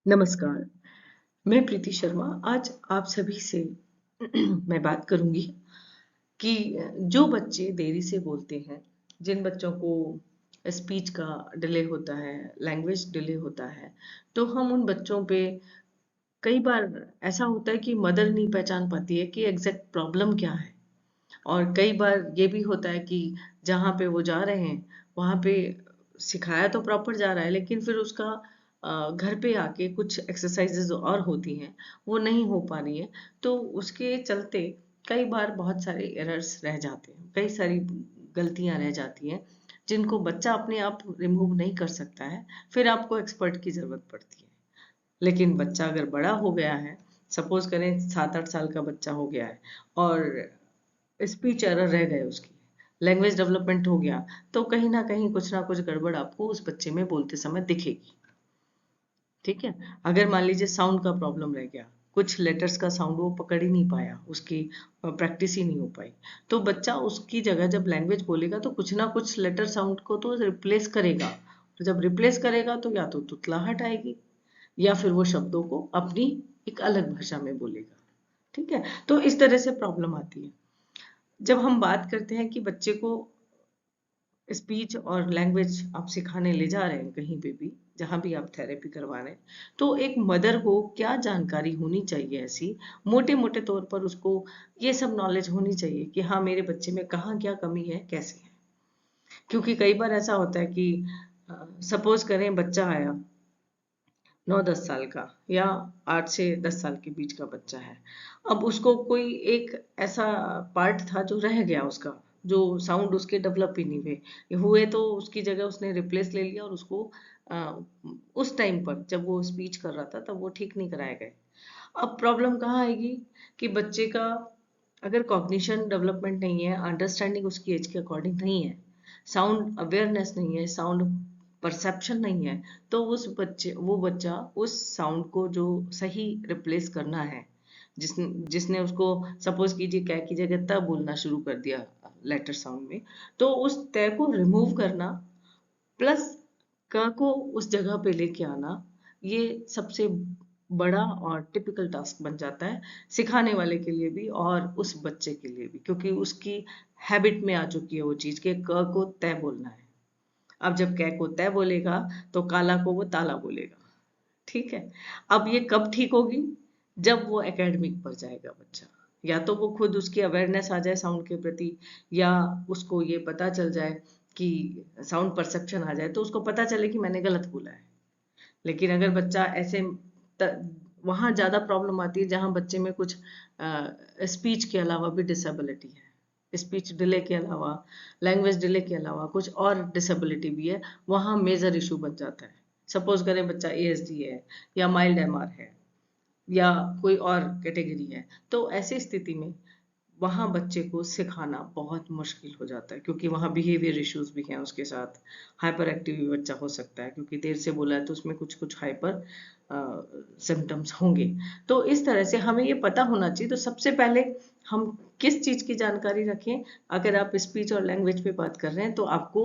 नमस्कार, मैं प्रीति शर्मा। आज आप सभी से मैं बात करूंगी कि जो बच्चे देरी से बोलते हैं, जिन बच्चों को स्पीच का डिले होता है, लैंग्वेज डिले होता है, तो हम उन बच्चों पे कई बार ऐसा होता है कि मदर नहीं पहचान पाती है कि एग्जैक्ट प्रॉब्लम क्या है। और कई बार ये भी होता है कि जहाँ पे वो जा रहे हैं, वहाँ पे सिखाया तो प्रॉपर जा रहा है, लेकिन फिर उसका घर पे आके कुछ एक्सरसाइजेज और होती हैं, वो नहीं हो पा रही हैं। तो उसके चलते कई बार बहुत सारे एरर्स रह जाते हैं, कई सारी गलतियां रह जाती हैं, जिनको बच्चा अपने आप रिमूव नहीं कर सकता है। फिर आपको एक्सपर्ट की ज़रूरत पड़ती है। लेकिन बच्चा अगर बड़ा हो गया है, सपोज करें 7-8 साल का बच्चा हो गया है और स्पीच एरर रह गए उसकी, लैंग्वेज डेवलपमेंट हो गया, तो कहीं ना कहीं कुछ ना कुछ गड़बड़ आपको उस बच्चे में बोलते समय दिखेगी। ठीक है। अगर मान लीजिए साउंड का प्रॉब्लम रह गया, कुछ लेटर्स का साउंड वो पकड़ ही नहीं पाया, उसकी प्रैक्टिस ही नहीं हो पाई, तो बच्चा उसकी जगह जब लैंग्वेज बोलेगा तो कुछ ना कुछ लेटर साउंड को तो रिप्लेस करेगा। तो जब रिप्लेस करेगा तो या तो तुतलाहट आएगी, या फिर वो शब्दों को अपनी एक अलग भाषा में बोलेगा। ठीक है। तो इस तरह से प्रॉब्लम आती है। जब हम बात करते हैं कि बच्चे को स्पीच और लैंग्वेज आप सिखाने ले जा रहे हैं कहीं पे भी, जहाँ भी आप थेरेपी करवा रहे हैं, तो एक मदर को क्या जानकारी होनी चाहिए ऐसी, मोटे मोटे तौर पर उसको ये सब नॉलेज होनी चाहिए कि हाँ, मेरे बच्चे में कहाँ क्या कमी है, कैसे है। क्योंकि कई बार ऐसा होता है कि सपोज करें बच्चा आया 9-10 साल का, या 8 से 10 साल के बीच का बच्चा है। अब उसको कोई एक ऐसा पार्ट था जो रह गया उसका, जो साउंड उसके डेवलप ही नहीं हुए, तो उसकी जगह उसने रिप्लेस ले लिया और उसको अ, उस टाइम पर जब वो स्पीच कर रहा था तब वो ठीक नहीं कराए गए। अब प्रॉब्लम कहाँ आएगी कि बच्चे का अगर कॉग्निशन डेवलपमेंट नहीं है, अंडरस्टैंडिंग उसकी एज के अकॉर्डिंग नहीं है, साउंड अवेयरनेस नहीं है, साउंड परसेप्शन नहीं है, तो उस बच्चे वो बच्चा उस साउंड को जो सही रिप्लेस करना है, जिसने जिसने उसको सपोज कीजिए कै की जगह त बोलना शुरू कर दिया लेटर साउंड में, तो उस तय को रिमूव करना प्लस क को उस जगह पे लेके आना, ये सबसे बड़ा और टिपिकल टास्क बन जाता है, सिखाने वाले के लिए भी और उस बच्चे के लिए भी, क्योंकि उसकी हैबिट में आ चुकी है वो चीज़ के क को तय बोलना है। अब जब कै को तय बोलेगा तो काला को वो ताला बोलेगा। ठीक है। अब ये कब ठीक होगी? जब वो एकेडमिक पर जाएगा बच्चा, या तो वो खुद उसकी अवेयरनेस आ जाए साउंड के प्रति, या उसको ये पता चल जाए कि साउंड परसेप्शन आ जाए, तो उसको पता चले कि मैंने गलत बोला है। लेकिन अगर बच्चा ऐसे वहां ज्यादा प्रॉब्लम आती है जहां बच्चे में कुछ स्पीच के अलावा भी डिसेबिलिटी है, स्पीच डिले के अलावा, लैंग्वेज डिले के अलावा कुछ और डिसेबिलिटी भी है, वहां मेजर इशू बन जाता है। सपोज करें बच्चा एएसडी है, या माइल्ड एमआर है, या कोई और कैटेगरी है, तो ऐसी स्थिति में वहाँ बच्चे को सिखाना बहुत मुश्किल हो जाता है, क्योंकि वहाँ बिहेवियर इश्यूज भी हैं उसके साथ। हाइपर एक्टिव भी बच्चा हो सकता है, क्योंकि देर से बोला है तो उसमें कुछ कुछ हाइपर सिम्टम्स होंगे। तो इस तरह से हमें ये पता होना चाहिए। तो सबसे पहले हम किस चीज़ की जानकारी रखें? अगर आप स्पीच और लैंग्वेज पे बात कर रहे हैं तो आपको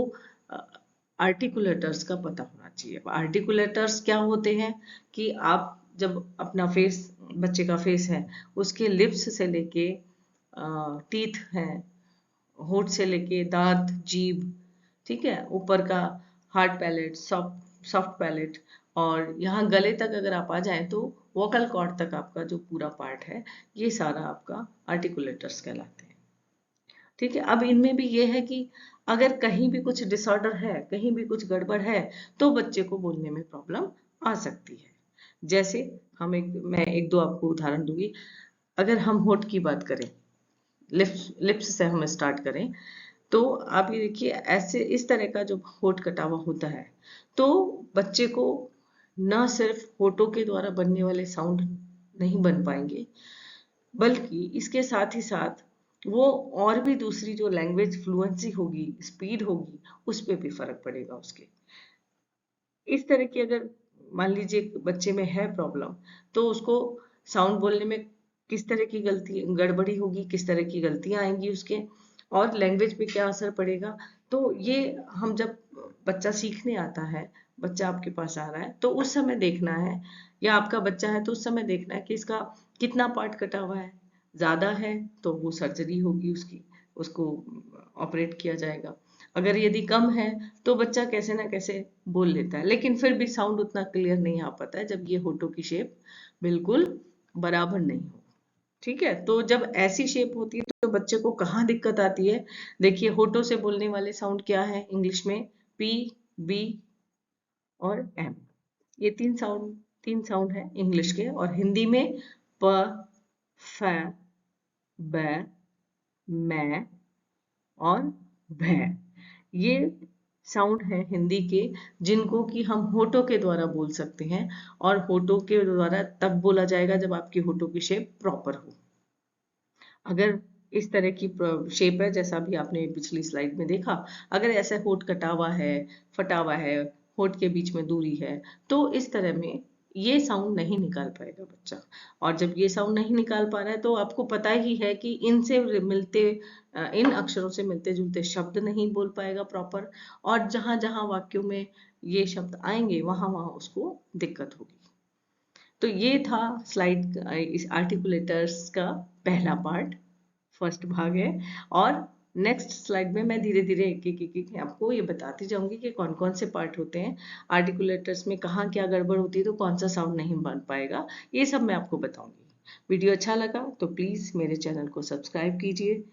आर्टिकुलेटर्स का पता होना चाहिए। आर्टिकुलेटर्स क्या होते हैं कि आप जब अपना फेस, बच्चे का फेस है, उसके लिप्स से लेके टीथ हैं, होठ से लेके दांत, जीभ, ठीक है, ऊपर का hard palate, soft soft palate, और यहाँ गले तक अगर आप आ जाएं तो वोकल कॉर्ड तक आपका जो पूरा पार्ट है, ये सारा आपका आर्टिकुलेटर्स कहलाते हैं। ठीक है। अब इनमें भी ये है कि अगर कहीं भी कुछ डिसऑर्डर है, कहीं भी कुछ गड़बड़ है, तो बच्चे को बोलने में प्रॉब्लम आ सकती है। जैसे मैं एक दो आपको उदाहरण दूंगी। अगर हम होठ की बात करें, लिप्स लिप्स से हम स्टार्ट करें, तो आप ये देखिए, ऐसे इस तरह का जो होठ कटा हुआ होता है, तो बच्चे को न सिर्फ होठों के द्वारा बनने वाले साउंड नहीं बन पाएंगे, बल्कि इसके साथ ही साथ वो और भी दूसरी जो लैंग्वेज फ्लुएंसी होगी, स्पीड होगी, उस पे भी फर्क पड़ेगा उसके। इस तरह की अगर मान लीजिए बच्चे में है प्रॉब्लम, तो उसको साउंड बोलने में किस तरह की गलती गड़बड़ी होगी, किस तरह की गलतियां आएंगी उसके, और लैंग्वेज पे क्या असर पड़ेगा। तो ये हम जब बच्चा सीखने आता है बच्चा आपके पास आ रहा है तो उस समय देखना है, या आपका बच्चा है तो उस समय देखना है कि इसका कितना पार्ट कटा हुआ है। ज़्यादा है तो वो सर्जरी होगी उसकी, उसको ऑपरेट किया जाएगा। अगर यदि कम है तो बच्चा कैसे ना कैसे बोल लेता है, लेकिन फिर भी साउंड उतना क्लियर नहीं आ पाता है जब ये होठों की शेप बिल्कुल बराबर नहीं हो। ठीक है, तो जब ऐसी शेप होती है तो बच्चे को कहाँ दिक्कत आती है? देखिए, होठों से बोलने वाले साउंड क्या है इंग्लिश में? पी, बी और एम। ये तीन साउंड है इंग्लिश के, और हिंदी में प, फ, ब, मै और भै। ये साउंड है हिंदी के, जिनको कि हम होठों के द्वारा बोल सकते हैं, और होठों के द्वारा तब बोला जाएगा जब आपकी होठों की शेप प्रॉपर हो। अगर इस तरह की शेप है जैसा भी आपने पिछली स्लाइड में देखा, अगर ऐसा होठ कटा हुआ है, फटा हुआ है, होठ के बीच में दूरी है, तो इस तरह में ये साउंड नहीं निकाल पाएगा बच्चा। और जब ये साउंड नहीं निकाल पा रहा है तो आपको पता ही है कि इनसे मिलते इन अक्षरों से मिलते जुलते शब्द नहीं बोल पाएगा प्रॉपर, और जहां जहां वाक्यों में ये शब्द आएंगे वहां वहां उसको दिक्कत होगी। तो ये था स्लाइड, इस आर्टिकुलेटर्स का पहला पार्ट, फर्स्ट भाग है। और नेक्स्ट स्लाइड में मैं धीरे धीरे एक आपको ये बताती जाऊंगी कि कौन कौन से पार्ट होते हैं आर्टिकुलेटर्स में, कहाँ क्या गड़बड़ होती है तो कौन सा साउंड नहीं बन पाएगा, ये सब मैं आपको बताऊंगी। वीडियो अच्छा लगा तो प्लीज़ मेरे चैनल को सब्सक्राइब कीजिए,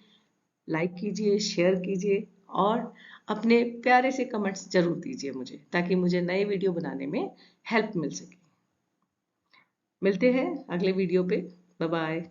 लाइक कीजिए, शेयर कीजिए, और अपने प्यारे से कमेंट्स जरूर दीजिए मुझे, ताकि मुझे नए वीडियो बनाने में हेल्प मिल सके। मिलते हैं अगले वीडियो पे। Bye bye.